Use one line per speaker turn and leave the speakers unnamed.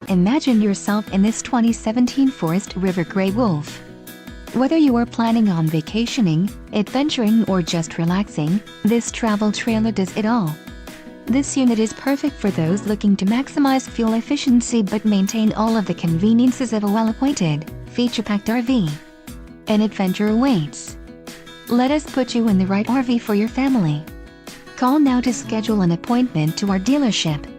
Imagine yourself in this 2017 Forest River Grey Wolf. Whether you are planning on vacationing, adventuring or just relaxing, this travel trailer does it all. This unit is perfect for those looking to maximize fuel efficiency but maintain all of the conveniences of a well-appointed, feature-packed RV. An adventure awaits. Let us put you in the right RV for your family. Call now to schedule an appointment to our dealership.